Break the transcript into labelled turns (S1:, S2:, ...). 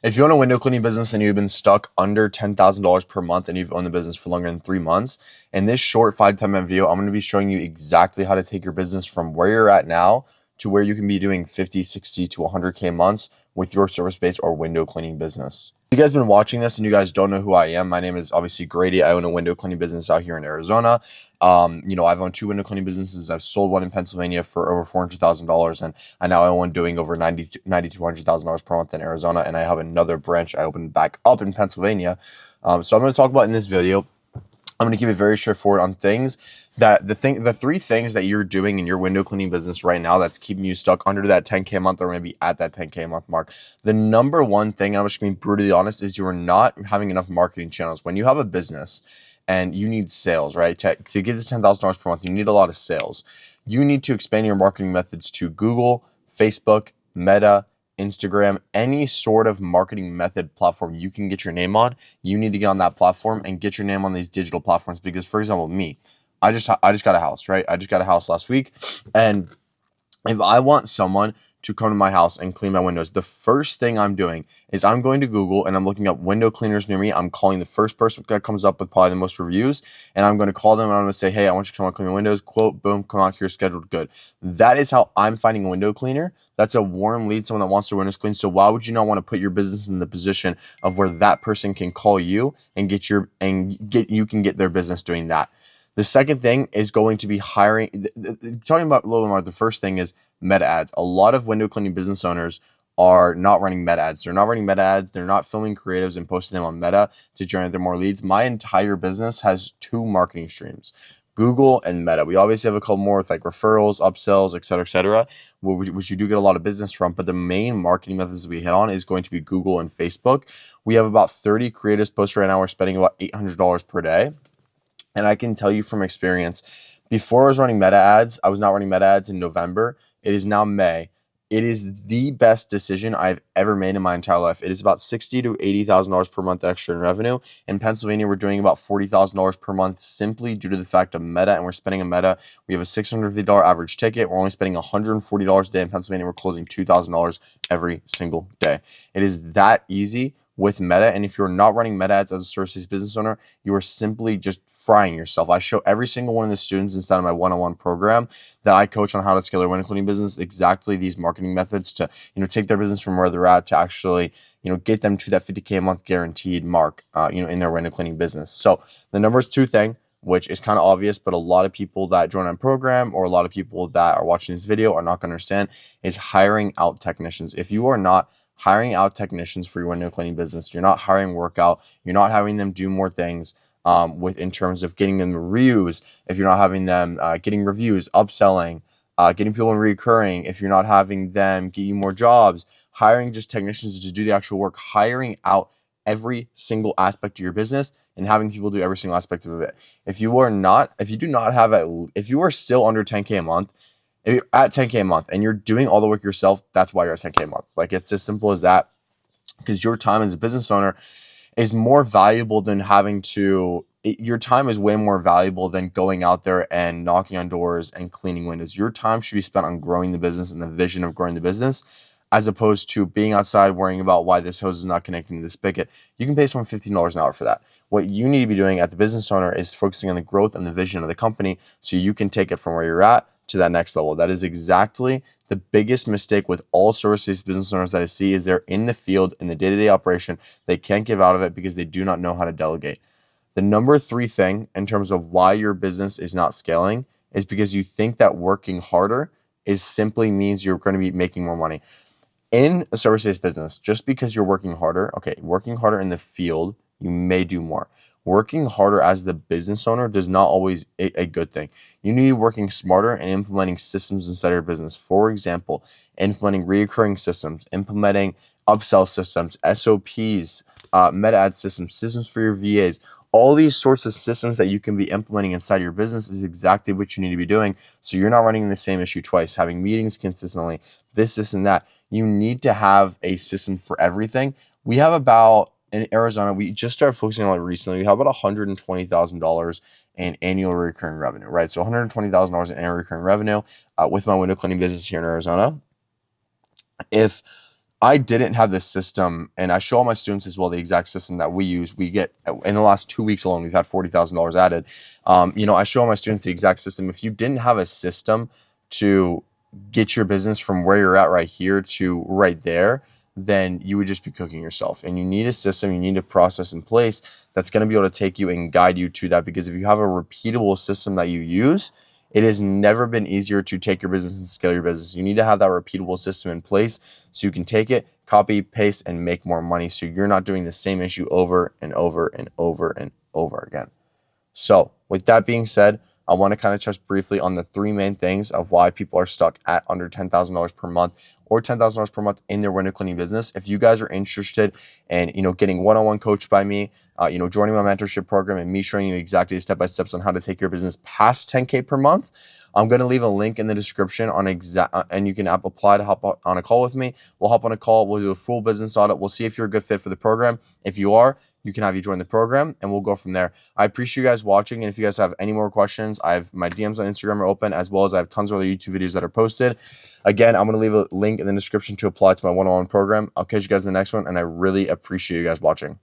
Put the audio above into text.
S1: If you own a window cleaning business and you've been stuck under $10,000 per month and you've owned the business for longer than 3 months, in this short 5 to 10 minute video, I'm going to be showing you exactly how to take your business from where you're at now to where you can be doing 50, 60 to 100K months with your service-based or window cleaning business. If you guys been watching this and you guys don't know who I am, my name is obviously Grady. I own a window cleaning business out here in Arizona. I've owned 2 window cleaning businesses. I've sold one in Pennsylvania for over $400,000, and I now own one doing over $9,200,000 per month in Arizona. And I have another branch I opened back up in Pennsylvania. So I'm going to talk about in this video. I'm going to keep it very straightforward on things that the 3 things that you're doing in your window cleaning business right now that's keeping you stuck under that 10K a month or maybe at that 10K a month mark. The number one thing, I'm just going to be brutally honest, is you are not having enough marketing channels. When you have a business and you need sales, right? To get this $10,000 per month, you need a lot of sales. You need to expand your marketing methods to Google, Facebook, Meta, Instagram, any sort of marketing method platform you can get your name on. You need to get on that platform and get your name on these digital platforms. Because, for example, me, I just got a house, right? I just got a house last week, and if I want someone to come to my house and clean my windows, the first thing I'm doing is I'm going to Google and I'm looking up window cleaners near me. I'm calling the first person that comes up with probably the most reviews, and I'm going to call them and I'm going to say, hey, I want you to come out and clean my windows. Quote, boom, come out here, scheduled, good. That is how I'm finding a window cleaner. That's a warm lead, someone that wants their windows cleaned. So why would you not want to put your business in the position of where that person can call you and you can get their business doing that? The second thing is going to be hiring. Talking about a little more, the first thing is meta ads. A lot of window cleaning business owners are not running meta ads. They're not running meta ads. They're not filming creatives and posting them on Meta to generate them more leads. My entire business has 2 marketing streams, Google and Meta. We obviously have a couple more with like referrals, upsells, et cetera, which you do get a lot of business from. But the main marketing methods we hit on is going to be Google and Facebook. We have about 30 creatives posted right now. We're spending about $800 per day. And I can tell you from experience, before I was running meta ads, I was not running meta ads in November. It is now May. It is the best decision I've ever made in my entire life. It is about $60,000 to $80,000 per month extra in revenue. In Pennsylvania, we're doing about $40,000 per month simply due to the fact of Meta, and we're spending a Meta. We have a $650 average ticket. We're only spending $140 a day in Pennsylvania. We're closing $2,000 every single day. It is that easy with Meta. And if you're not running Meta ads as a service business owner, you are simply just frying yourself. I show every single one of the students inside of my one-on-one program that I coach on how to scale their window cleaning business exactly these marketing methods to, take their business from where they're at to actually, get them to that 50K a month guaranteed mark, in their window cleaning business. So the numbers 2 thing, which is kind of obvious, but a lot of people that join our program or a lot of people that are watching this video are not going to understand, is hiring out technicians. If you are not hiring out technicians for your window cleaning business, you're not hiring workout, you're not having them do more things in terms of getting them reviews, if you're not having them getting reviews, upselling, getting people in recurring, if you're not having them get you more jobs, hiring just technicians to do the actual work, hiring out every single aspect of your business and having people do every single aspect of it. If you are still under 10K a month, if you're at 10K a month and you're doing all the work yourself, that's why you're at 10K a month. Like, it's as simple as that, because your time as a business owner is more valuable than your time is way more valuable than going out there and knocking on doors and cleaning windows. Your time should be spent on growing the business and the vision of growing the business, as opposed to being outside worrying about why this hose is not connecting to the spigot. You can pay someone $15 an hour for that. What you need to be doing at the business owner is focusing on the growth and the vision of the company so you can take it from where you're at to that next level. That is exactly the biggest mistake with all service-based business owners that I see, is they're in the field in the day-to-day operation. They can't give out of it because they do not know how to delegate. The number 3 thing in terms of why your business is not scaling is because you think that working harder is simply means you're going to be making more money. In a service-based business, just because you're working harder in the field, you may do more. Working harder as the business owner does not always a good thing. You need to be working smarter and implementing systems inside your business. For example, implementing recurring systems, implementing upsell systems, SOPs, meta ad systems for your VAs. All these sorts of systems that you can be implementing inside your business is exactly what you need to be doing. So you're not running the same issue twice, having meetings consistently, this, and that. You need to have a system for everything. We have about, in Arizona, we just started focusing on it recently. We have about $120,000 in annual recurring revenue, right? So $120,000 in annual recurring revenue with my window cleaning business here in Arizona. If I didn't have this system, and I show all my students as well the exact system that we use. We get in the last 2 weeks alone, we've had $40,000 added. I show all my students the exact system. If you didn't have a system to get your business from where you're at right here to right there, then you would just be cooking yourself. And you need a system, you need a process in place that's going to be able to take you and guide you to that. Because if you have a repeatable system that you use, it has never been easier to take your business and scale your business. You need to have that repeatable system in place so you can take it, copy, paste, and make more money. So you're not doing the same issue over and over and over and over again. So with that being said, I want to kind of touch briefly on the three main things of why people are stuck at under $10,000 per month or $10,000 per month in their window cleaning business. If you guys are interested in, getting one-on-one coached by me, joining my mentorship program and me showing you exactly step-by-steps on how to take your business past 10K per month, I'm going to leave a link in the description on and you can apply to hop on a call with me. We'll hop on a call. We'll do a full business audit. We'll see if you're a good fit for the program. If you are, you can have you join the program and we'll go from there. I appreciate you guys watching. And if you guys have any more questions, I have my DMs on Instagram are open, as well as I have tons of other YouTube videos that are posted. Again, I'm going to leave a link in the description to apply to my one-on-one program. I'll catch you guys in the next one. And I really appreciate you guys watching.